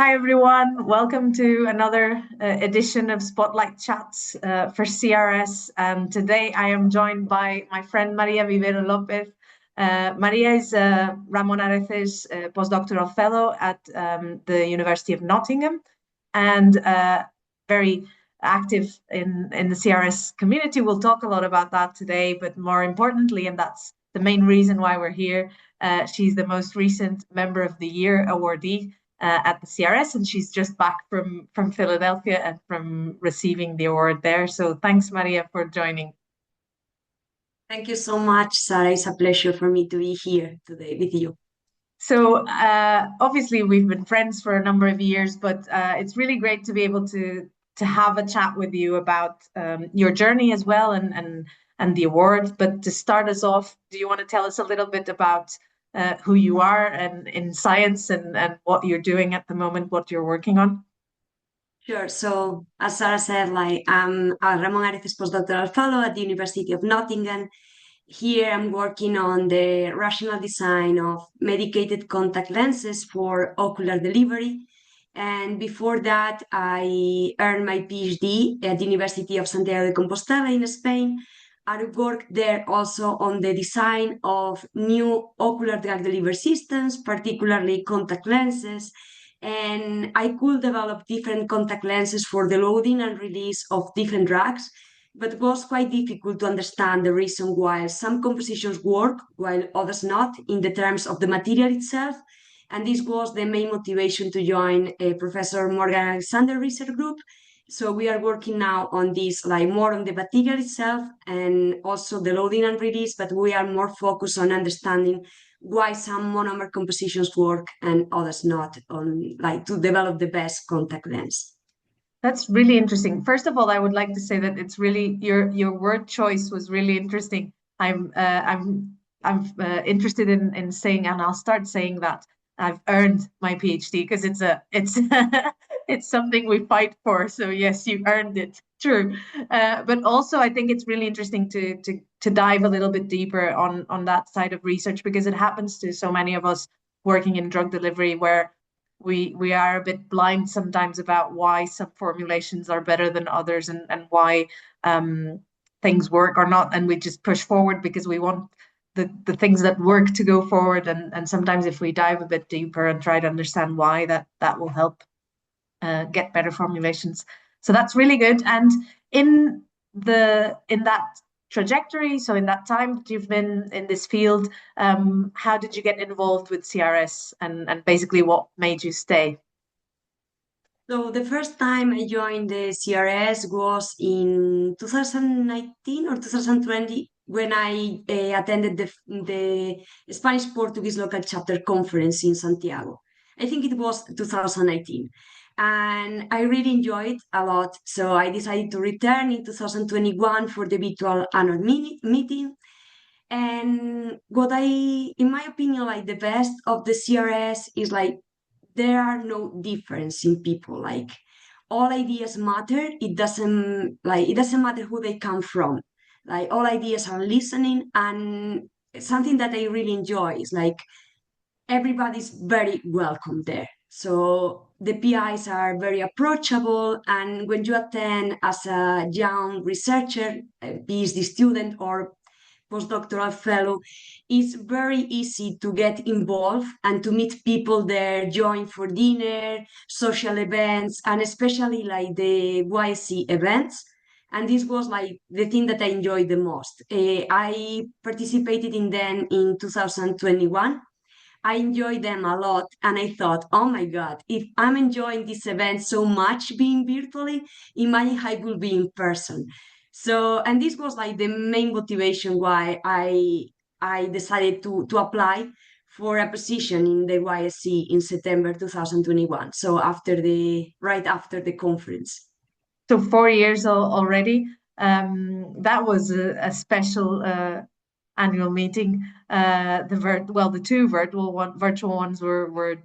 Hi, everyone. Welcome to another edition of Spotlight Chats for CRS. Today I am joined by my friend María Vivero-López. María is Ramon Areces postdoctoral fellow at the University of Nottingham and very active in the CRS community. We'll talk a lot about that today, but more importantly, and that's the main reason why we're here, she's the most recent Member of the Year awardee at the CRS, and she's just back from Philadelphia and from receiving the award there. So thanks, Maria, for joining. Thank you so much, Sara. It's a pleasure for me to be here today with you. So obviously we've been friends for a number of years, but it's really great to be able to have a chat with you about your journey as well and the award. But to start us off, do you want to tell us a little bit about who you are and in science and what you're doing at the moment, what you're working on? Sure. So, as Sara said, I'm a Ramon Areces postdoctoral fellow at the University of Nottingham. Here, I'm working on the rational design of medicated contact lenses for ocular delivery. And before that, I earned my PhD at the University of Santiago de Compostela in Spain. I worked there also on the design of new ocular drug delivery systems, particularly contact lenses, and I could develop different contact lenses for the loading and release of different drugs, but it was quite difficult to understand the reason why some compositions work while others not in the terms of the material itself. And this was the main motivation to join Professor Morgan Alexander research group. So we are working now on this, like more on the material itself and also the loading and release, but we are more focused on understanding why some monomer compositions work and others not, on like to develop the best contact lens. That's really interesting. First of all, I would like to say that it's really your word choice was really interesting. I'm interested in saying, and I'll start saying that I've earned my PhD because it's it's something we fight for. So yes, you earned it. True. But also I think it's really interesting to dive a little bit deeper on that side of research because it happens to so many of us working in drug delivery where we are a bit blind sometimes about why some formulations are better than others and why things work or not, and we just push forward because we want the things that work to go forward, and sometimes if we dive a bit deeper and try to understand why, that will help get better formulations. So that's really good. And in that trajectory, so in that time that you've been in this field, how did you get involved with CRS and basically what made you stay? So the first time I joined the CRS was in 2019 or 2020 when I attended the Spanish Portuguese local chapter conference in Santiago. I think it was 2019. And I really enjoyed a lot. So I decided to return in 2021 for the virtual annual meeting. And what in my opinion, like the best of the CRS is like there are no difference in people. Like all ideas matter. It doesn't matter who they come from. Like all ideas are listening, and something that I really enjoy is like everybody's very welcome there. So the PIs are very approachable, and when you attend as a young researcher, a PhD student or postdoctoral fellow, it's very easy to get involved and to meet people there, join for dinner, social events, and especially like the YC events. And this was like the thing that I enjoyed the most. I participated in them in 2021. I enjoyed them a lot, and I thought, oh my God, if I'm enjoying this event so much being virtually, imagine how it will be in person. So, and this was like the main motivation why I decided to apply for a position in the YSC in September 2021. So right after the conference. So 4 years already. That was a special annual meeting. The two virtual ones were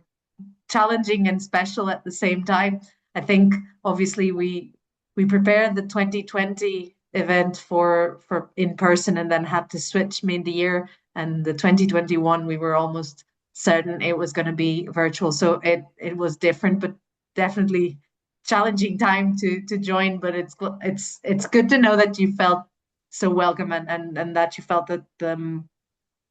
challenging and special at the same time. I think obviously we prepared the 2020 event for in person and then had to switch mid-year. And the 2021 we were almost certain it was going to be virtual. So it was different, but definitely challenging time to join, but it's good to know that you felt so welcome, and that you felt that the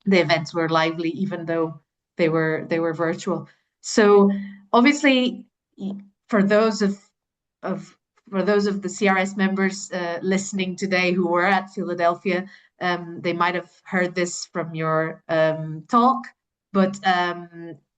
events were lively, even though they were virtual. So obviously, for those of for those of the CRS members listening today who were at Philadelphia, they might have heard this from your talk, but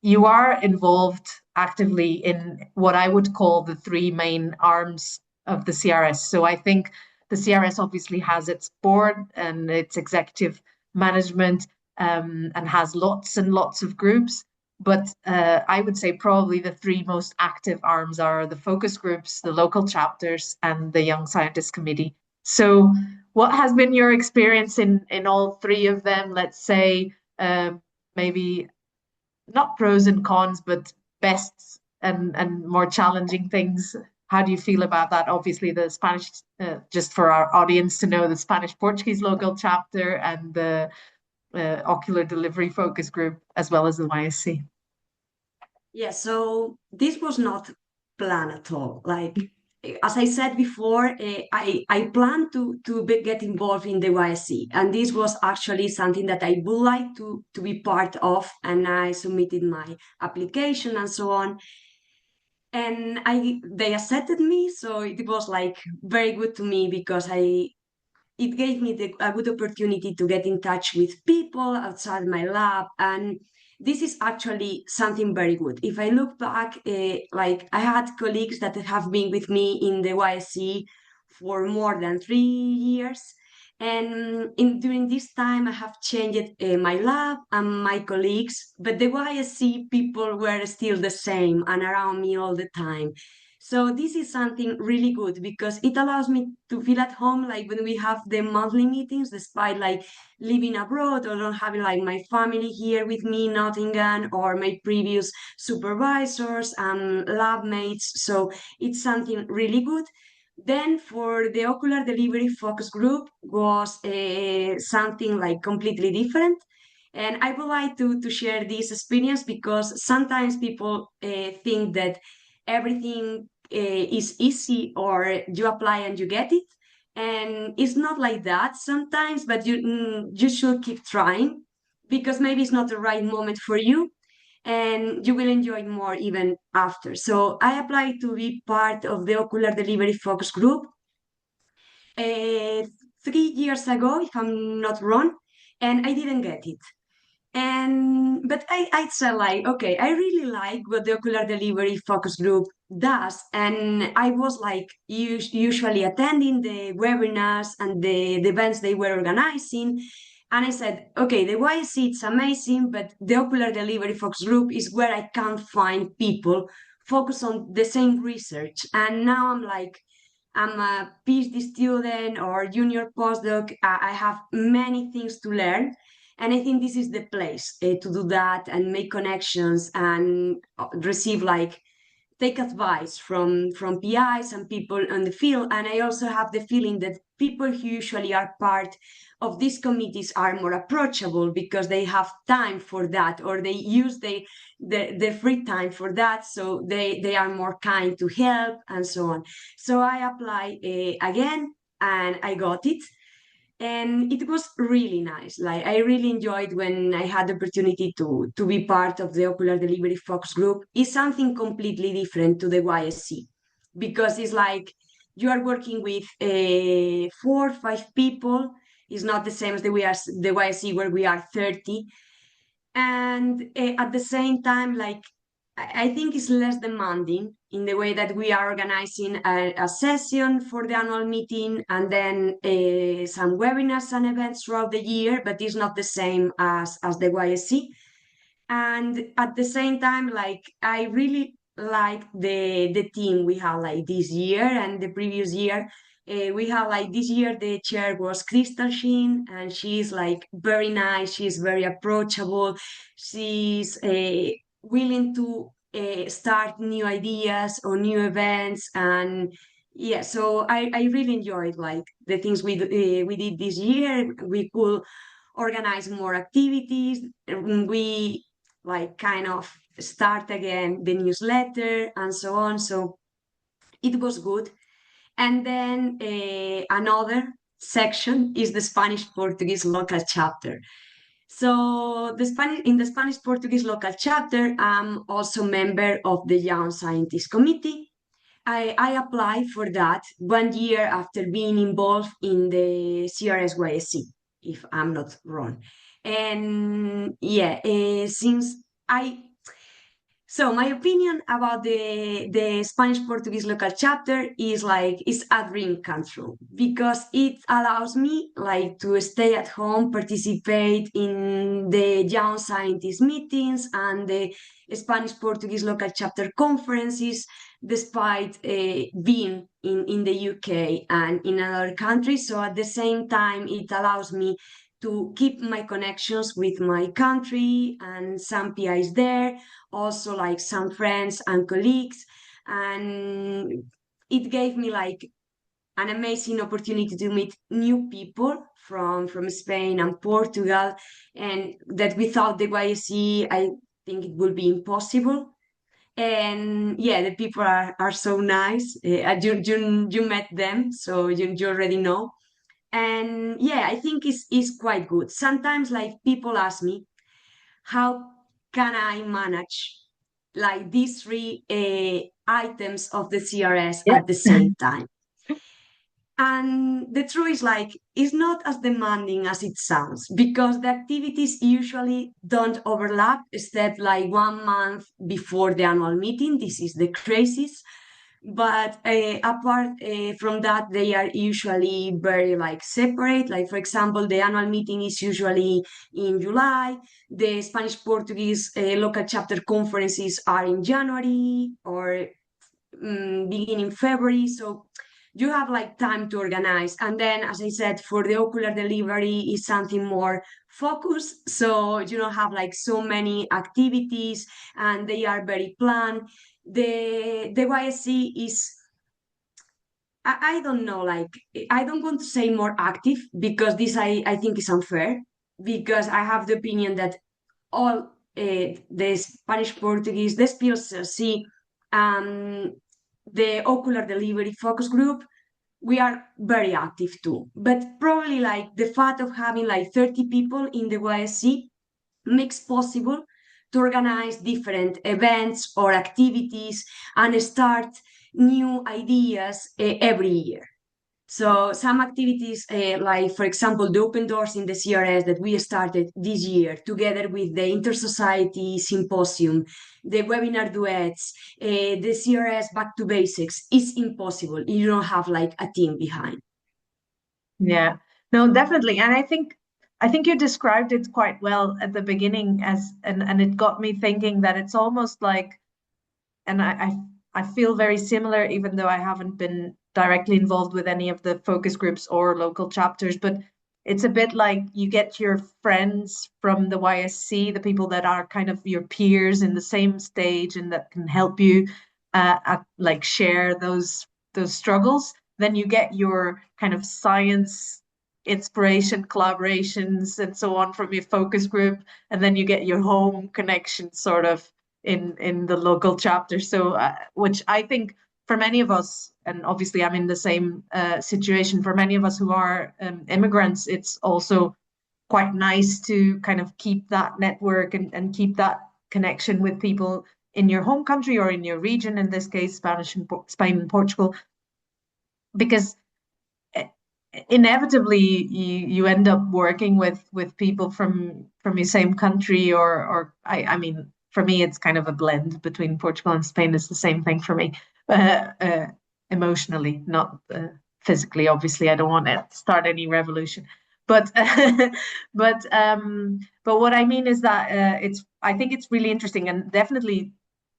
you are involved actively in what I would call the three main arms of the CRS. So I think the CRS obviously has its board and its executive management, and has lots and lots of groups. But I would say probably the three most active arms are the focus groups, the local chapters, and the Young Scientist Committee. So, what has been your experience in all three of them? Let's say maybe not pros and cons, but bests and more challenging things. How do you feel about that? Obviously, the Spanish, just for our audience to know, the Spanish Portuguese local chapter and the ocular delivery focus group, as well as the YSC. Yeah, so this was not planned at all. Like as I said before, I planned to get involved in the YSC, and this was actually something that I would like to be part of, and I submitted my application and so on. And they accepted me, so it was like very good to me because it gave me a good opportunity to get in touch with people outside my lab. And this is actually something very good. If I look back, like I had colleagues that have been with me in the YSC for more than 3 years. And during this time, I have changed my lab and my colleagues, but the YSC people were still the same and around me all the time. So this is something really good because it allows me to feel at home, like when we have the monthly meetings, despite like living abroad or not having like my family here with me in Nottingham or my previous supervisors and lab mates. So it's something really good. Then for the ocular delivery focus group was something like completely different. And I would like to share this experience because sometimes people think that everything is easy or you apply and you get it. And it's not like that sometimes, but you should keep trying because maybe it's not the right moment for you and you will enjoy it more even after. So I applied to be part of the ocular delivery focus group 3 years ago, if I'm not wrong, and I didn't get it. But I said like, okay, I really like what the ocular delivery focus group does. And I was like usually attending the webinars and the events they were organizing. And I said, okay, the YC it's amazing, but the ocular delivery focus group is where I can't find people focus on the same research. And now I'm like, I'm a PhD student or junior postdoc. I have many things to learn. And I think this is the place to do that and make connections and receive like take advice from PIs and people in the field. And I also have the feeling that people who usually are part of these committees are more approachable because they have time for that or they use the free time for that. So they are more kind to help and so on. So I apply again and I got it and it was really nice. Like I really enjoyed when I had the opportunity to be part of the ocular delivery focus group. It's something completely different to the YSC because it's like you are working with 4 or 5 people. It's not the same as the YSC where we are 30, and at the same time, like I think it's less demanding in the way that we are organizing a session for the annual meeting and then some webinars and events throughout the year, but it's not the same as the YSC. And at the same time, like I really like the team we have like this year and the previous year. We have like this year the chair was Crystal Sheen and she's like very nice, she's very approachable, she's willing to start new ideas or new events. And yeah, so I really enjoyed like the things we did this year. We could organize more activities. We like kind of start again the newsletter and so on. So it was good. And then another section is the Spanish Portuguese local chapter. So in the Spanish Portuguese local chapter, I'm also member of the Young Scientist Committee. I applied for that 1 year after being involved in the CRS YSC, if I'm not wrong. And yeah, since I so my opinion about the Spanish Portuguese local chapter is like it's a dream come true because it allows me like to stay at home, participate in the young scientist meetings and the Spanish Portuguese local chapter conferences, despite being in the UK and in other countries. So at the same time, it allows me to keep my connections with my country and some PIs there, also like some friends and colleagues, and it gave me like an amazing opportunity to meet new people from Spain and Portugal, and that without the YSE I think it would be impossible. And yeah, the people are so nice. You met them, so you already know. And yeah, I think it's quite good. Sometimes like people ask me how can I manage like these three items of the CRS Yeah. at the same time. And the truth is like it's not as demanding as it sounds because the activities usually don't overlap except like 1 month before the annual meeting. This is the crisis. But apart from that, they are usually very like separate. Like for example, the annual meeting is usually in July. The Spanish Portuguese local chapter conferences are in January or beginning February. So you have like time to organize. And then, as I said, for the ocular delivery is something more focused. So you don't have like so many activities and they are very planned. The YSC is I don't know, like I don't want to say more active because this I think is unfair because I have the opinion that all the Spanish Portuguese, the SPLC, the ocular delivery focus group, we are very active too. But probably like the fact of having like 30 people in the YSC makes possible to organize different events or activities and start new ideas every year. So some activities, like for example, the open doors in the CRS that we started this year, together with the Inter-Society Symposium, the webinar duets, the CRS Back to Basics, is impossible. You don't have like a team behind. Yeah, no, definitely. And I think you described it quite well at the beginning as and it got me thinking that it's almost like and I feel very similar, even though I haven't been directly involved with any of the focus groups or local chapters, but it's a bit like you get your friends from the YSC, the people that are kind of your peers in the same stage and that can help you like share those struggles. Then you get your kind of science inspiration collaborations and so on from your focus group, and then you get your home connection sort of in the local chapter. So, which I think for many of us, and obviously I'm in the same situation, for many of us who are immigrants, it's also quite nice to kind of keep that network and keep that connection with people in your home country or in your region, in this case, Spanish and Spain and Portugal, because inevitably you end up working with people from your same country or I mean for me it's kind of a blend between Portugal and Spain. It's the same thing for me, emotionally, not physically. Obviously I don't want to start any revolution, but but what I mean is that it's I think it's really interesting, and definitely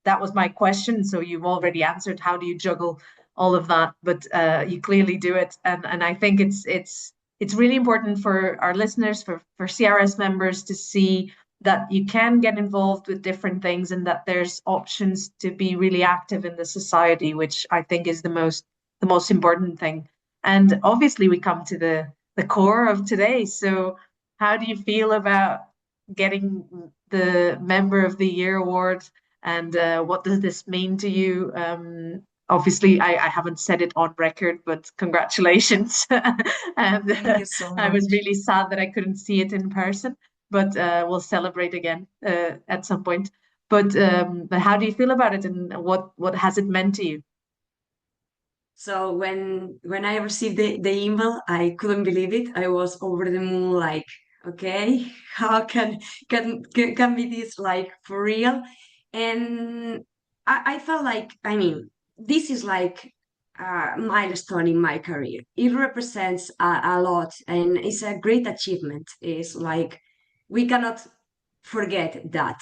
that was my question, so you've already answered how do you juggle all of that, but you clearly do it, and I think it's really important for our listeners, for CRS members, to see that you can get involved with different things and that there's options to be really active in the society, which I think is the most important thing. And obviously, we come to the core of today. So, how do you feel about getting the Member of the Year award, and what does this mean to you? Obviously, I haven't said it on record, but congratulations. And Thank you so I was much. really sad that I couldn't see it in person, but we'll celebrate again at some point. But how do you feel about it, and what has it meant to you? So when I received the email, I couldn't believe it. I was over the moon, like, okay, how can be this like for real? And I felt like, I mean, this is like a milestone in my career. It represents a lot, and it's a great achievement. It's like we cannot forget that.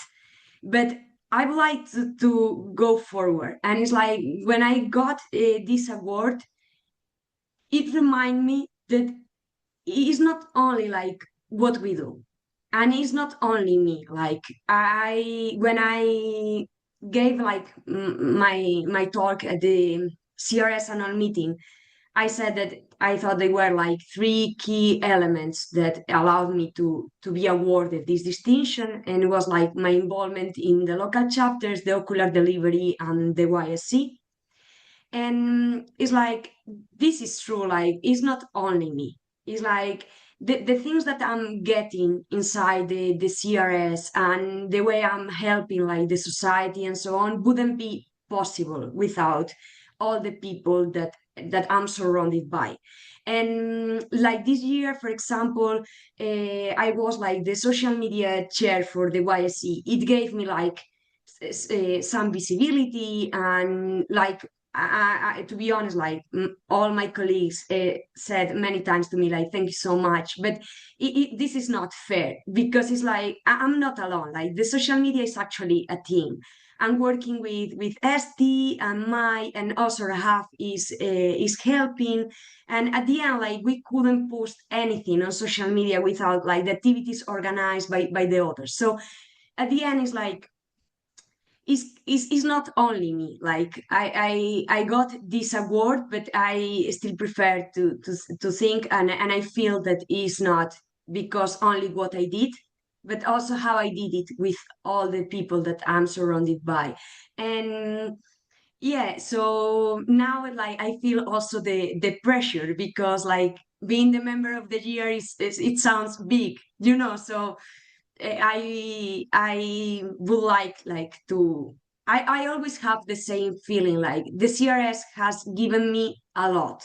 But I would like to go forward. And it's like when I got this award, it reminded me that it's not only like what we do, and it's not only me. Like when I gave like my talk at the CRS annual meeting, I said that I thought they were like three key elements that allowed me to be awarded this distinction, and it was like my involvement in the local chapters, the ocular delivery, and the YSC. And it's like this is true. Like it's not only me. It's like the things that I'm getting inside the CRS and the way I'm helping like the society and so on wouldn't be possible without all the people that I'm surrounded by. And like this year, for example, I was like the social media chair for the YSC. It gave me like some visibility, and like to be honest, like all my colleagues said many times to me, like, thank you so much. But this is not fair because it's like I'm not alone. Like the social media is actually a team. I'm working with Esti and Mai, and also Rahaf is helping. And at the end, like we couldn't post anything on social media without like the activities organized by the others. So at the end, it's like it's not only me. Like I got this award, but I still prefer to think, and I feel that it's not because only what I did, but also how I did it with all the people that I'm surrounded by. And yeah, so now like I feel also the pressure because like being the member of the year is it sounds big, so I would like to. I always have the same feeling like the CRS has given me a lot.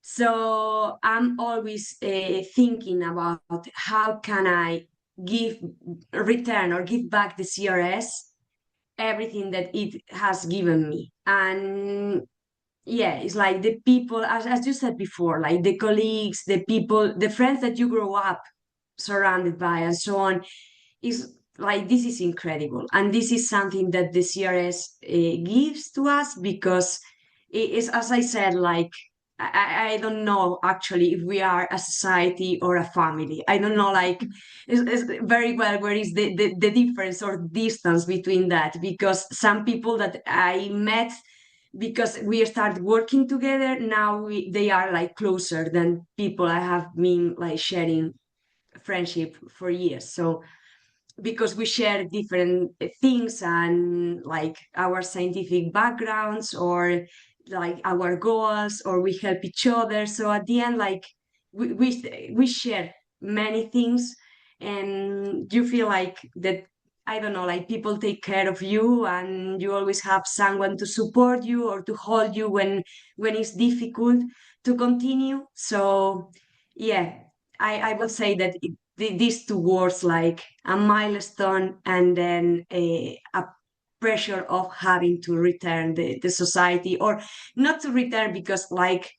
So I'm always thinking about how can I give return or give back the CRS everything that it has given me. And yeah, it's like the people, as you said before, like the colleagues, the people, the friends that you grow up surrounded by and so on, is like this is incredible. And this is something that the CRS gives to us because it is, as I said, like I don't know actually if we are a society or a family. I don't know, like, it's very well where is the difference or distance between that, because some people that I met because we started working together, now they are like closer than people I have been like sharing friendship for years. So because we share different things and like our scientific backgrounds or like our goals, or we help each other. So at the end, like we share many things, and you feel like that, I don't know, like people take care of you, and you always have someone to support you or to hold you when it's difficult to continue. So yeah, I would say that these two words, like a milestone and then a pressure of having to return the society, or not to return because, like,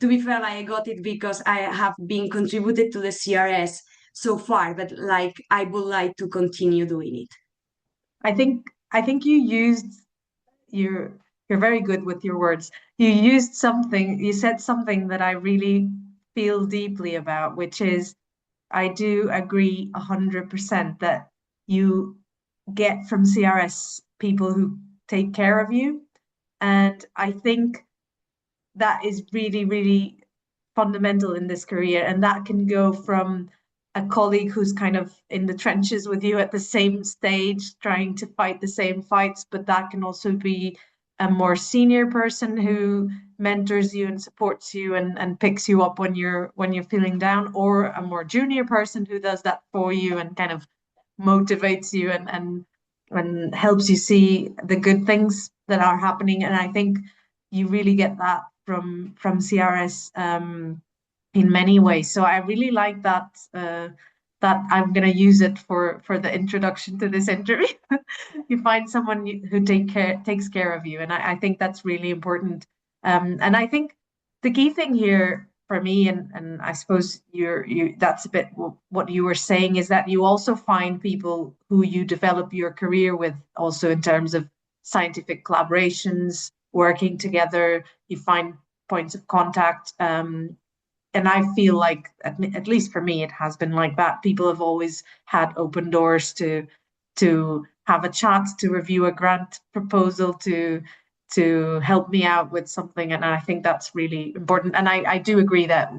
to be fair, I got it because I have been contributed to the CRS so far, but like I would like to continue doing it. I think you used you're you're very good with your words. You said something that I really feel deeply about, which is I do agree 100% that you get from CRS people who take care of you. And I think that is really, really fundamental in this career. And that can go from a colleague who's kind of in the trenches with you at the same stage, trying to fight the same fights, but that can also be a more senior person who mentors you and supports you and picks you up when you're feeling down, or a more junior person who does that for you and kind of motivates you and helps you see the good things that are happening. And I think you really get that from CRS in many ways. So I really like that that I'm going to use it for the introduction to this interview. You find someone who takes care of you, and I think that's really important. And I think the key thing here for me, and I suppose you that's a bit what you were saying, is that you also find people who you develop your career with, also in terms of scientific collaborations, working together. You find points of contact. And I feel like, at least for me, it has been like that. People have always had open doors to have a chat, to review a grant proposal, to help me out with something, and I think that's really important. And I do agree that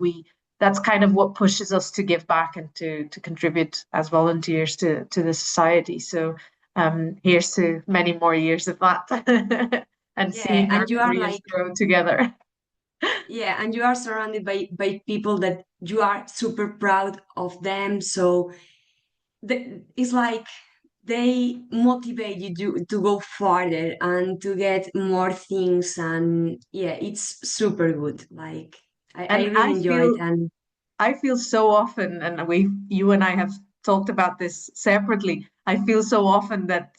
that's kind of what pushes us to give back and to contribute as volunteers to the society. So here's to many more years of that and Yeah, seeing our and you are careers like, grow together. yeah, and you are surrounded by people that you are super proud of them. So it's like they motivate you to go farther and to get more things. And yeah, it's super good. Like I And really enjoy it. And I feel so often, and you and I have talked about this separately. I feel so often that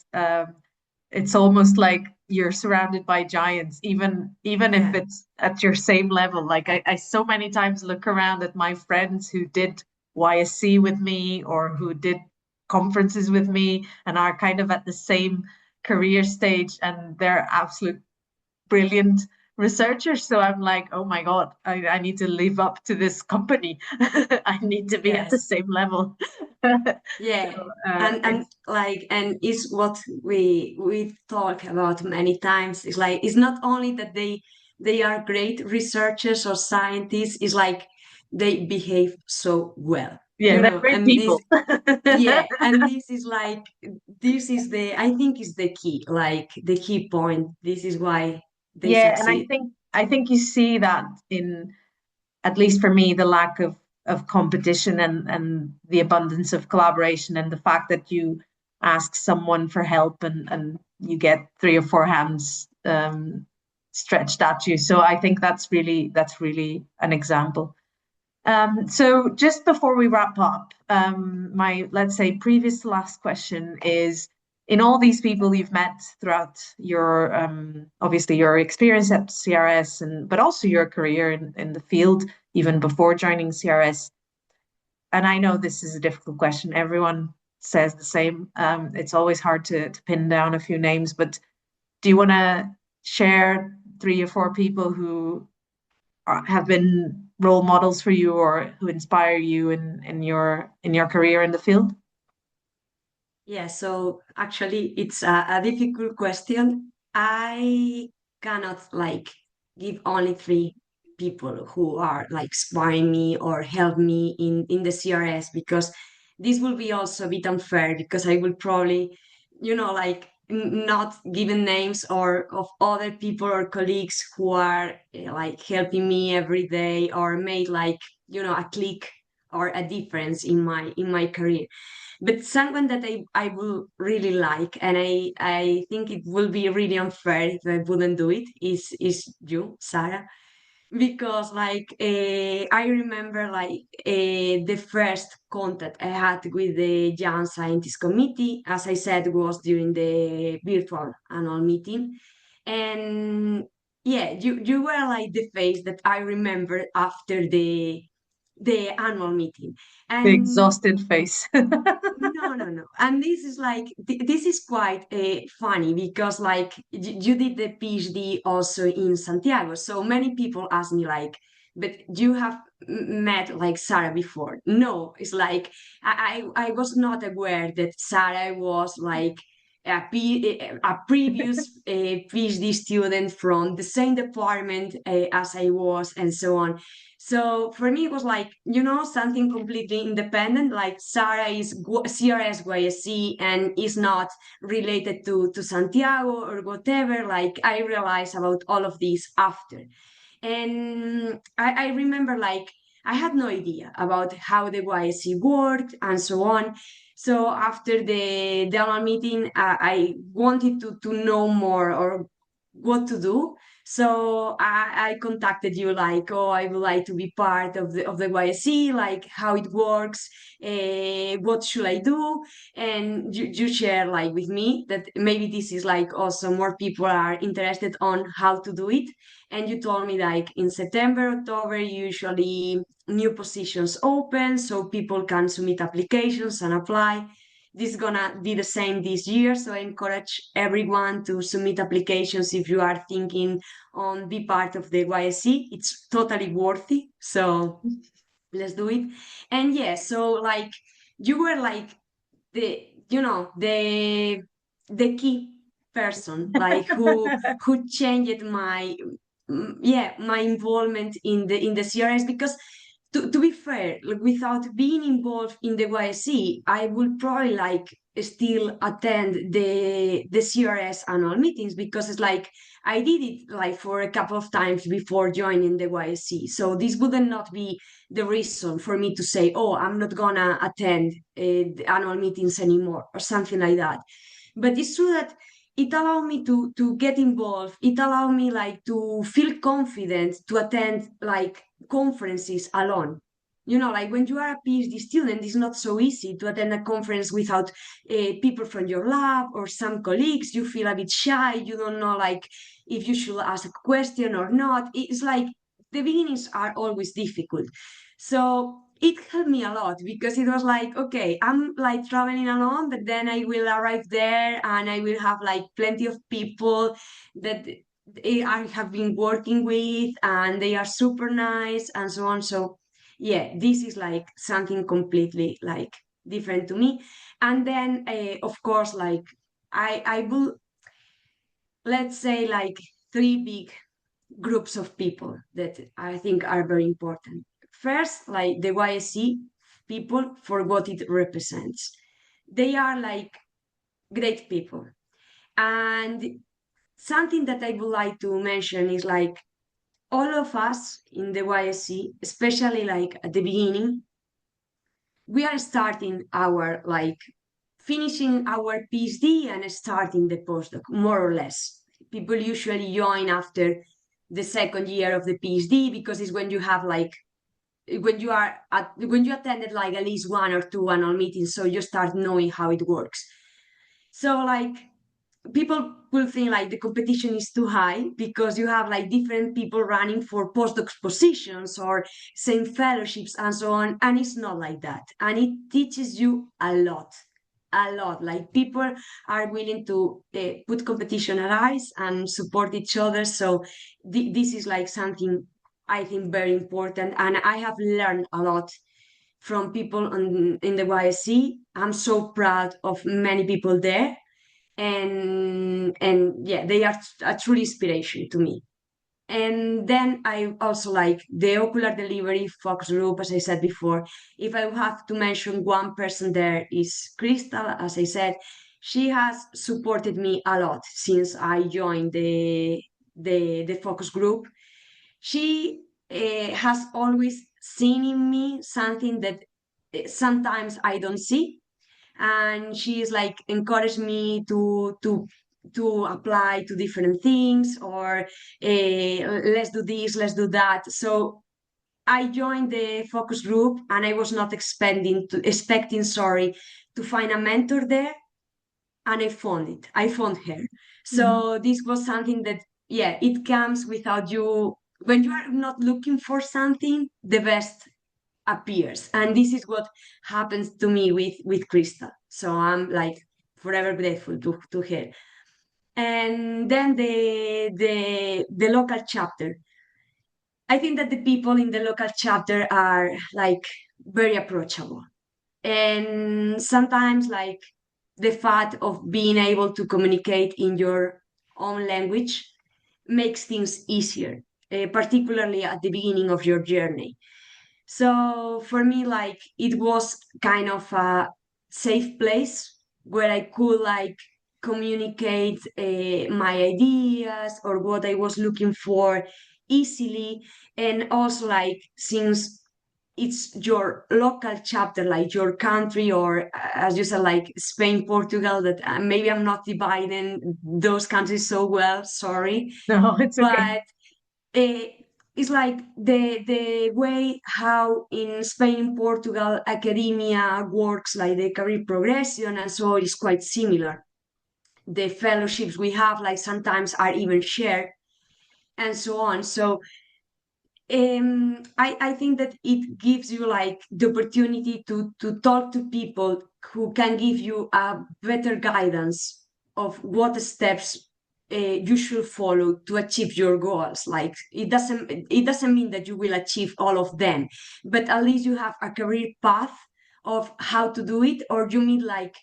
it's almost like you're surrounded by giants, even if yeah, it's at your same level. Like I so many times look around at my friends who did YSC with me or who did conferences with me and are kind of at the same career stage, and they're absolute brilliant researchers. So I'm like, oh my God, I need to live up to this company. I need to be at the yes. same level. So Yeah, and it's like and is what we talk about many times. It's like it's not only that they are great researchers or scientists. It's like they behave so well, yeah, they're great And this, people. yeah, and this is like this is the I think is the key, like the key point. This is why they Yeah, and succeed. I think you see that in, at least for me, the lack of competition and the abundance of collaboration, and the fact that you ask someone for help and you get three or four hands stretched at you. So I think that's really an example. So just before we wrap up, my, let's say, previous to last question is, in all these people you've met throughout your, obviously your experience at CRS, and but also your career in the field, even before joining CRS. And I know this is a difficult question. Everyone says the same. It's always hard to pin down a few names, but do you want to share three or four people who have been role models for you or who inspire you in your career in the field? Yeah, so actually, it's a difficult question. I cannot like give only three people who are like inspiring me or help me in the CRS, because this will be also a bit unfair, because I will probably, like not given names or of other people or colleagues who are like helping me every day or made like a click or a difference in my career. But someone that I will really like, and I think it will be really unfair if I wouldn't do it, is you, Sara. Because like I remember like the first contact I had with the Young Scientist Committee, as I said, was during the virtual annual meeting. And yeah, you were like the face that I remember after the annual meeting. The And exhausted face. no, no, no. And this is like this is quite funny, because like you did the PhD also in Santiago. So many people ask me like, but you have met like Sara before? No, it's like I was not aware that Sara was like a previous PhD student from the same department as I was, and so on. So for me, it was like, something completely independent, like Sara is CRS YSC and is not related to Santiago or whatever. Like I realized about all of this after. And I remember like I had no idea about how the YSC worked and so on. So after the annual meeting, I wanted to know more or what to do. So I contacted you like, oh, I would like to be part of the YSC, like how it works, what should I do? And you share like with me that maybe this is like also more people are interested on how to do it. And you told me like in September, October, usually new positions open, so people can submit applications and apply. This is gonna be the same this year, so I encourage everyone to submit applications if you are thinking on be part of the YSC. It's totally worthy, so let's do it. And yeah, so like you were like the the key person like who changed my my involvement in the CRS, because to be fair, like, without being involved in the YSC, I would probably like still attend the CRS annual meetings, because it's like I did it like for a couple of times before joining the YSC. So this would not be the reason for me to say, oh, I'm not gonna attend the annual meetings anymore or something like that. But it's true that it allowed me to get involved. It allowed me like to feel confident to attend like conferences alone. Like when you are a PhD student, it's not so easy to attend a conference without people from your lab or some colleagues. You feel a bit shy. You don't know like if you should ask a question or not. It's like the beginnings are always difficult. So it helped me a lot, because it was like, okay, I'm like traveling alone, but then I will arrive there and I will have like plenty of people that I have been working with and they are super nice and so on. So yeah, this is like something completely like different to me. And then of course, like I will, let's say, like three big groups of people that I think are very important. First, like the YSC people, for what it represents. They are like great people. And something that I would like to mention is like all of us in the YSC, especially like at the beginning, we are starting our like finishing our PhD and starting the postdoc, more or less. People usually join after the second year of the PhD, because it's when you have like when you attended like at least one or two annual meetings, so you start knowing how it works. So like people will think like the competition is too high because you have like different people running for postdoc positions or same fellowships and so on, and it's not like that, and it teaches you a lot. Like people are willing to put competition aside and support each other. So this is like something I think very important, and I have learned a lot from people in the YSC. I'm so proud of many people there, and yeah, they are a true inspiration to me. And then I also like the ocular delivery focus group, as I said before. If I have to mention one person there is Crystal, as I said. She has supported me a lot since I joined the focus group. She has always seen in me something that sometimes I don't see, and she's like encouraged me to apply to different things, or let's do this, let's do that. So I joined the focus group, and I was not expecting, sorry, to find a mentor there, and I found her. Mhm. So this was something that, yeah, it comes without you. When you are not looking for something, the best appears, and this is what happens to me with Crystal. So I'm like forever grateful to her. And then the local chapter, I think that the people in the local chapter are like very approachable, and sometimes like the fact of being able to communicate in your own language makes things easier. particularly at the beginning of your journey. So for me, like it was kind of a safe place where I could like communicate my ideas or what I was looking for easily. And also like since it's your local chapter, like your country, or as you said, like Spain, Portugal, that maybe I'm not dividing those countries so well, sorry. No, it's okay. But uh, it's like the way how in Spain, Portugal, academia works, like the career progression and so is quite similar. The fellowships we have, like sometimes are even shared and so on. So I think that it gives you like the opportunity to talk to people who can give you a better guidance of what steps you should follow to achieve your goals. Like it doesn't mean that you will achieve all of them, but at least you have a career path of how to do it, or you meet like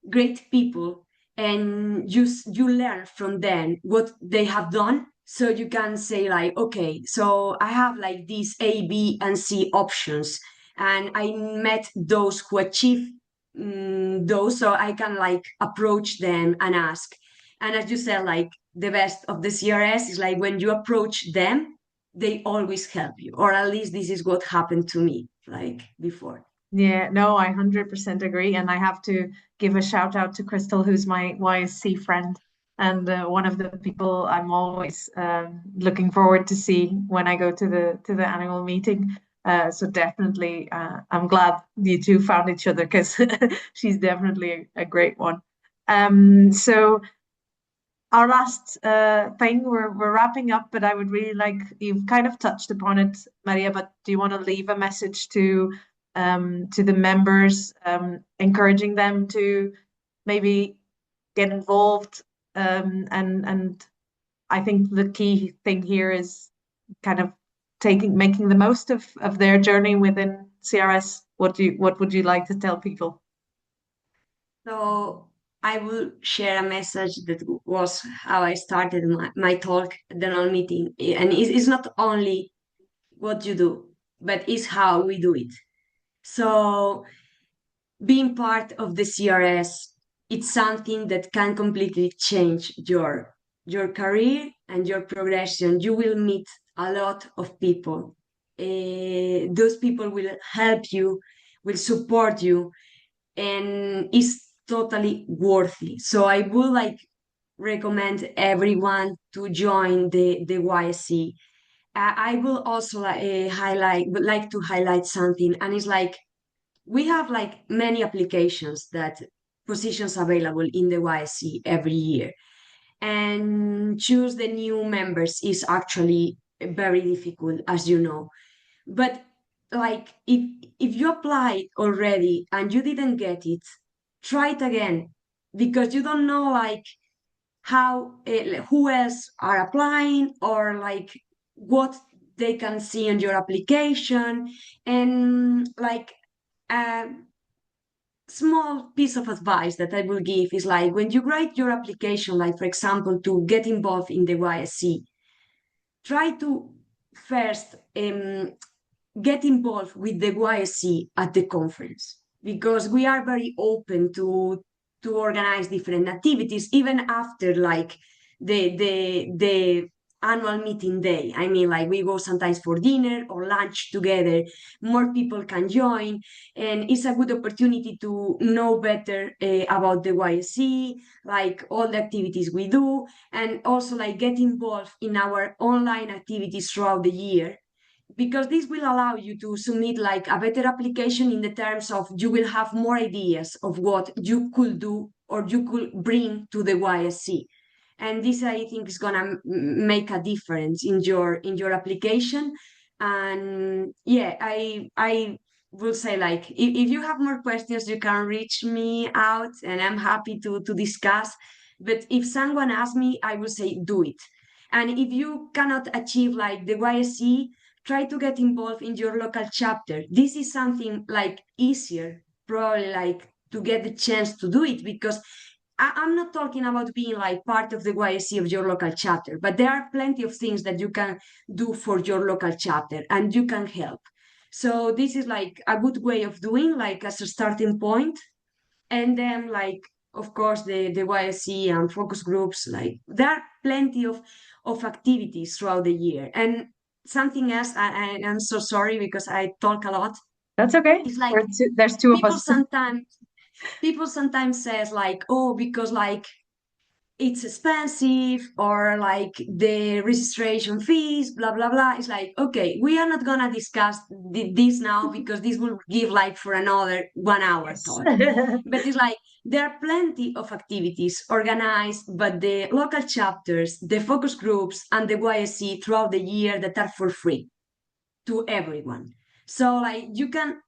great people and you learn from them what they have done, so you can say like, okay, so I have like these A, B, and C options, and I met those who achieve those, so I can like approach them and ask. And as you said, like the best of the CRS is like when you approach them, they always help you, or at least this is what happened to me like before. Yeah, no, I 100% agree. And I have to give a shout out to Crystal, who's my YSC friend, and one of the people I'm always looking forward to see when I go to the annual meeting. So definitely, I'm glad you two found each other because she's definitely a great one. So our last thing, we're wrapping up, but I would really like, you've kind of touched upon it, Maria, but do you want to leave a message to the members, encouraging them to maybe get involved? And I think the key thing here is kind of making the most of their journey within CRS. What would you like to tell people? So I will share a message that was how I started my talk at the annual meeting. And it's not only what you do, but it's how we do it. So being part of the CRS, it's something that can completely change your career and your progression. You will meet a lot of people. Those people will help you, will support you, and it's totally worthy. So I would like recommend everyone to join the YSC. I will also would like to highlight something, and it's like we have like many applications that positions available in the YSC every year, and choose the new members is actually very difficult, as you know. But like if you applied already and you didn't get it, try it again, because you don't know like how who else are applying, or like what they can see on your application. And like a small piece of advice that I will give is like when you write your application, like for example to get involved in the YSC, try to first get involved with the YSC at the conference, because we are very open to organize different activities even after like the annual meeting day. I mean, like we go sometimes for dinner or lunch together. More people can join, and it's a good opportunity to know better about the YSC, like all the activities we do, and also like get involved in our online activities throughout the year, because this will allow you to submit like a better application in the terms of you will have more ideas of what you could do or you could bring to the YSC. And this I think is gonna make a difference in your application. And yeah, I will say like if you have more questions, you can reach me out and I'm happy to discuss. But if someone asks me, I will say do it. And if you cannot achieve like the YSC, try to get involved in your local chapter. This is something like easier, probably like to get the chance to do it, because I'm not talking about being like part of the YSC of your local chapter, but there are plenty of things that you can do for your local chapter and you can help. So this is like a good way of doing, like as a starting point. And then like of course the YSC and focus groups, like there are plenty of activities throughout the year. And something else, I'm so sorry because I talk a lot. That's okay. It's like There's two of people us. sometimes people sometimes says like, oh, because like it's expensive or like the registration fees, blah blah blah. It's like, okay, we are not gonna discuss this now because this will give like for another 1 hour Yes. talk. But it's like there are plenty of activities organized by the local chapters, the focus groups, and the YSC throughout the year that are for free to everyone. So like you can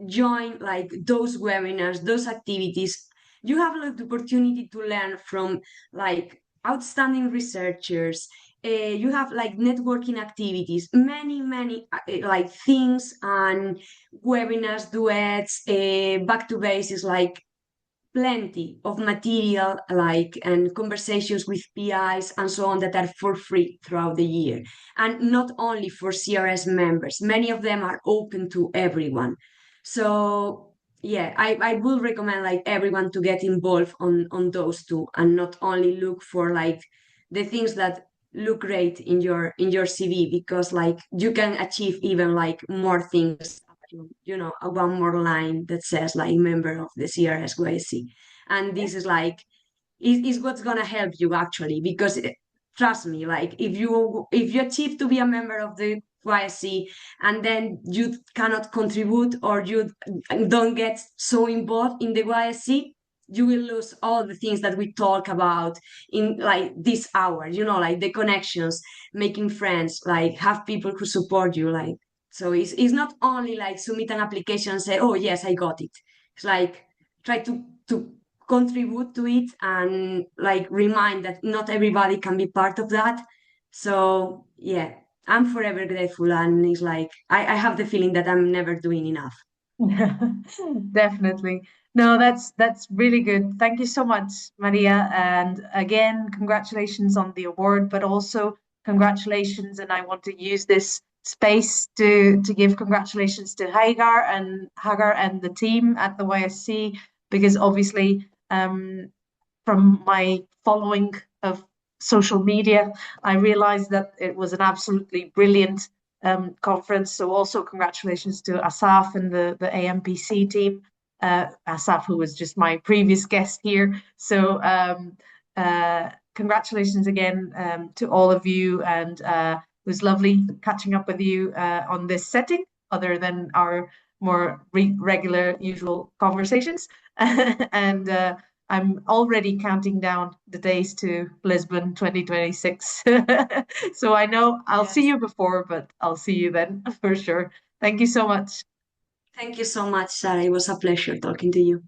join like those webinars, those activities. You have like the opportunity to learn from like outstanding researchers. You have like networking activities, many like things and webinars, duets, back to basics, like plenty of material like and conversations with PIs and so on that are for free throughout the year, and not only for CRS members. Many of them are open to everyone. So yeah, I will recommend like everyone to get involved on those two and not only look for like the things that look great in your CV, because like you can achieve even like more things, you know, one more line that says like member of the CRS YC. And this is like is what's gonna help you actually, because trust me, like if you achieve to be a member of the YSC and then you cannot contribute or you don't get so involved in the YSC, you will lose all the things that we talk about in like this hour, you know, like the connections, making friends, like have people who support you, like. So it's not only like submit an application and say, oh yes, I got it. It's like try to contribute to it and like remind that not everybody can be part of that. So yeah, I'm forever grateful, and it's like I have the feeling that I'm never doing enough. Definitely. No, that's really good. Thank you so much, Maria. And again, congratulations on the award, but also congratulations, and I want to use this space to give congratulations to Hagar and the team at the YSC, because obviously from my following of social media, I realized that it was an absolutely brilliant conference. So also congratulations to Asaf and the AMPC team. Asaf, who was just my previous guest here. So congratulations again to all of you. And it was lovely catching up with you on this setting, other than our more regular, usual conversations. And I'm already counting down the days to Lisbon 2026. So I know I'll see Yes. you before, but I'll see you then for sure. Thank you so much. Thank you so much, Sarah. It was a pleasure talking to you.